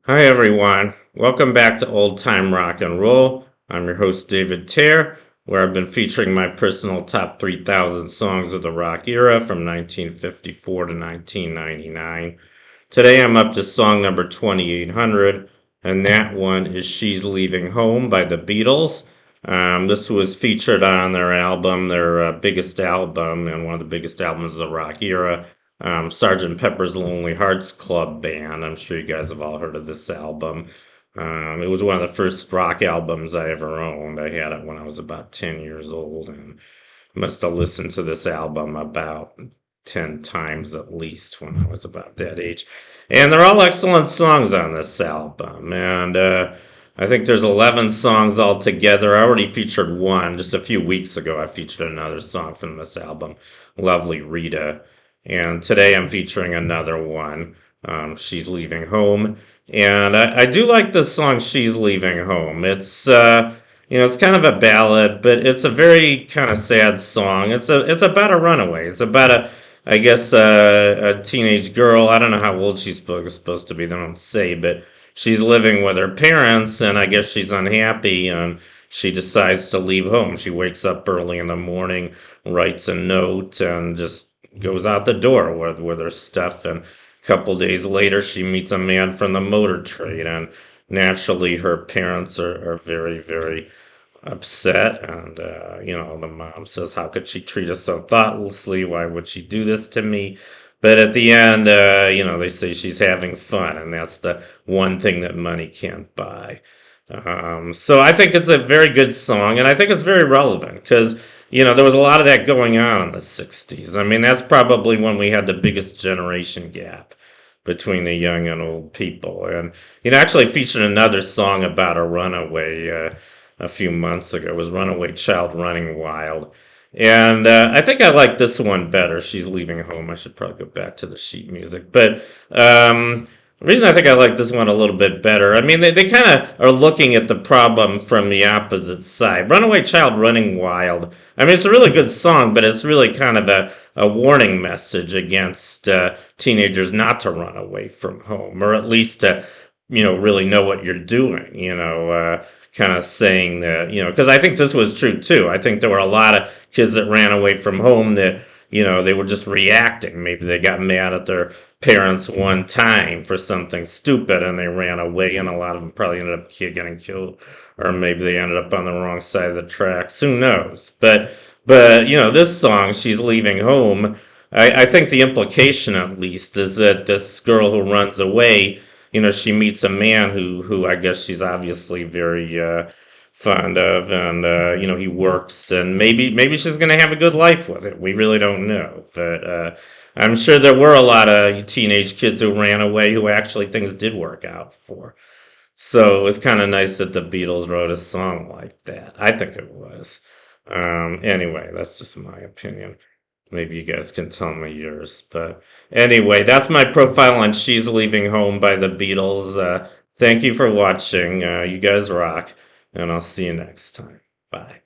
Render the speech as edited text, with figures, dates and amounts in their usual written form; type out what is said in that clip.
Hi everyone, welcome back to Old Time Rock and Roll. I'm your host David Tare, where I've been featuring my personal top 3,000 songs of the rock era from 1954 to 1999. Today I'm up to song number 2800, and that one is She's Leaving Home by the Beatles. This was featured on their album, their biggest album, and one of the biggest albums of the rock era, Sgt. Pepper's Lonely Hearts Club Band. I'm sure you guys have all heard of this album. It was one of the first rock albums I ever owned. I had it when I was about 10 years old and must have listened to this album about 10 times at least when I was about that age. And they're all excellent songs on this album. And I think there's 11 songs altogether. I already featured one just a few weeks ago. I featured another song from this album, Lovely Rita. And today I'm featuring another one. She's Leaving Home. And I do like the song She's Leaving Home. It's kind of a ballad, but it's a very kind of sad song. It's about a runaway. It's about I guess, a teenage girl. I don't know how old she's supposed to be. They don't say, but she's living with her parents, and I guess she's unhappy, and she decides to leave home. She wakes up early in the morning, writes a note, and just goes out the door with her stuff. And a couple days later, she meets a man from the motor trade, and naturally, her parents are very, very upset. And the mom says, how could she treat us so thoughtlessly? Why would she do this to me? But at the end, they say she's having fun, and that's the one thing that money can't buy. So I think it's a very good song, and I think it's very relevant because there was a lot of that going on in the 60s. I mean, that's probably when we had the biggest generation gap between the young and old people. And, actually featured another song about a runaway a few months ago. It was Runaway Child Running Wild. And I think I like this one better. She's Leaving Home. I should probably go back to the sheet music. But the reason I think I like this one a little bit better, I mean, they kind of are looking at the problem from the opposite side. Runaway Child Running Wild. I mean, it's a really good song, but it's really kind of a warning message against teenagers not to run away from home, or at least to, really know what you're doing, kind of saying that, because I think this was true too. I think there were a lot of kids that ran away from home that, they were just reacting. Maybe they got mad at their parents one time for something stupid and they ran away, and a lot of them probably ended up getting killed, or maybe they ended up on the wrong side of the tracks. Who knows? But this song, She's Leaving Home, I think the implication at least is that this girl who runs away, she meets a man who I guess she's obviously very fond of, and he works, and maybe she's gonna have a good life with it. We really don't know, but I'm sure there were a lot of teenage kids who ran away who actually things did work out for. So it was kind of nice that the Beatles wrote a song like that. I think it was. Anyway, that's just my opinion. Maybe you guys can tell me yours. But anyway, that's my profile on She's Leaving Home by the Beatles. Thank you for watching. You guys rock, and I'll see you next time. Bye.